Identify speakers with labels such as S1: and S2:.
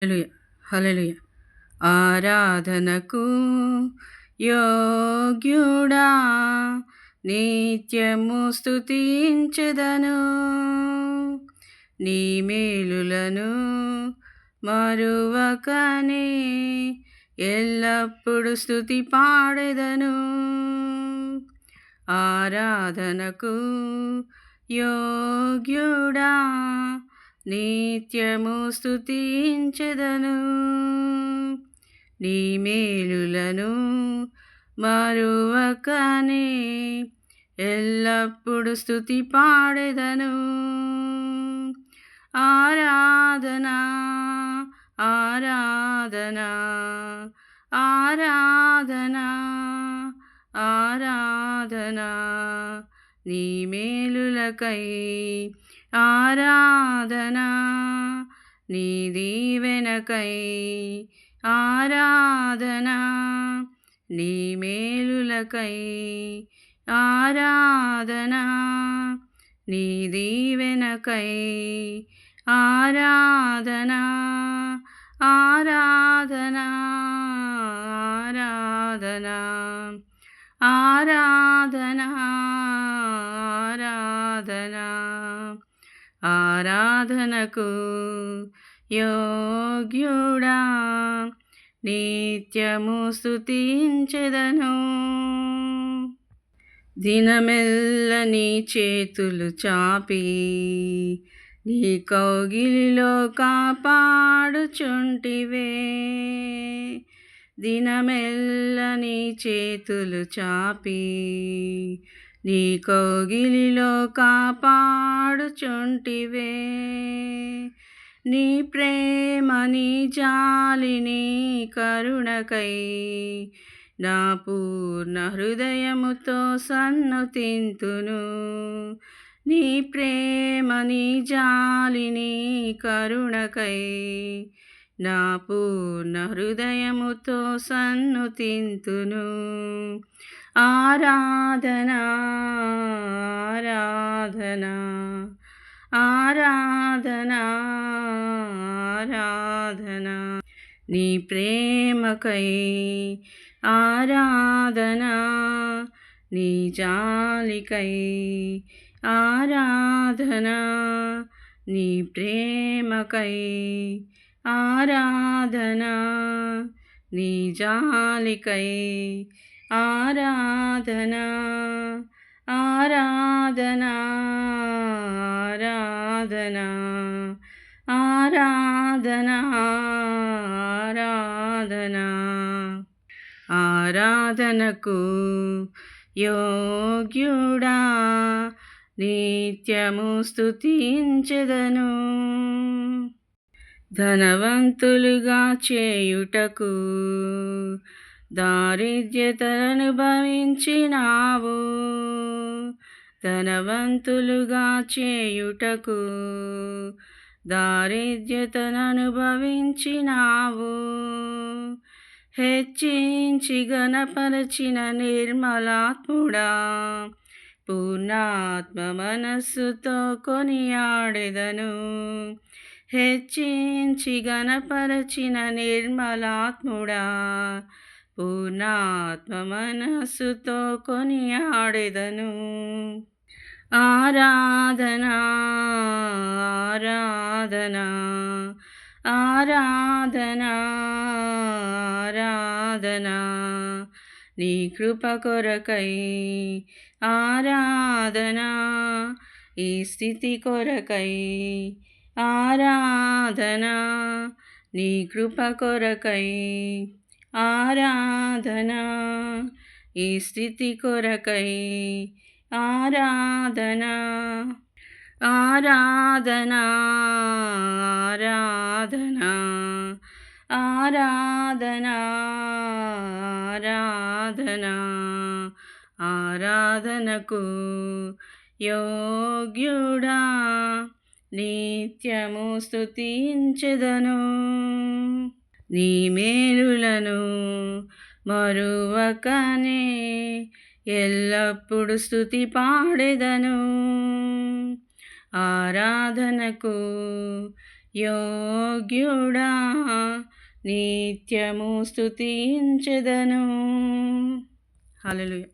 S1: హల్లెలూయా! హల్లెలూయా! ఆరాధనకు యోగ్యుడా నిత్యము స్తుతించెదను. నీ మేలులను మరువకనే ఎల్లప్పుడు స్తుతి పాడెదను. ఆరాధనకు యోగ్యుడా నిత్యము స్తుతించెదను. నీ మేలులను మరువకనే ఎల్లప్పుడు స్తుతి పాడెదను. ఆరాధనా ఆరాధనా ఆరాధనా ఆరాధనా నీ మేలులకై ఆరాధనా నీ దీవెనకై ఆరాధనా నీ మేలులకై ఆరాధనా నీ దీవెనకై ఆరాధనా ఆరాధనా ఆరాధనా ఆరాధనా ఆరాధనా ఆరాధనకు యోగ్యుడా నిత్యము స్తుతించెదను. దినమెల్ల నీ చేతులు చాపి నీ కౌగిలిలో కాపాడుచుంటివే. దినమెల్ల నీ చేతులు చాపి నీ కౌగిలిలో కాపాడుచుంటివే. నీ ప్రేమ నీ జాలి నీ కరుణకై నా పూర్ణ హృదయముతో సన్నుతింతును. నీ ప్రేమ నీ జాలి నీ కరుణకై నా పూర్ణ హృదయముతో సన్నుతింతును. ఆరాధనా ఆరాధనా ఆరాధనా ఆరాధనా నీ ప్రేమకై ఆరాధనా నీ జాలికై ఆరాధనా నీ ప్రేమకై ఆరాధనా నీ జాలికై ఆరాధనా ఆరాధనా ఆరాధనా ఆరాధనా ఆరాధనా ఆరాధనకు యోగ్యుడా నిత్యము స్తుతించెదను. ధనవంతులుగా చేయుటకు దారిద్ర్యతననుభవించినావు. ధనవంతులుగా చేయుటకు దారిద్ర్యతననుభవించినావు. హెచ్చించి ఘనపరచిన నిర్మలాత్ముడా పూర్ణాత్మ మనస్సుతో కొనియాడెదను. హెచ్చించి ఘనపరచిన నిర్మలాత్ముడా పూర్ణాత్మ మనస్సుతో కొనియాడెదను. ఆరాధనా ఆరాధనా ఆరాధనా ఆరాధనా నీ కృప కొరకై ఆరాధనా ఈ స్థితి కొరకై ఆరాధనా నీ కృప కొరకై ఆరాధనా ఈ స్థితి కొరకై ఆరాధనా ఆరాధనా ఆరాధనా ఆరాధనా ఆరాధనా ఆరాధనకు యోగ్యుడా నిత్యము స్తుతించెదను. నీ మేలులను మరువకనే ఎల్లప్పుడు స్తుతి పాడెదను. ఆరాధనకు యోగ్యుడా నిత్యము స్తుతించెదను. హల్లెలూయా.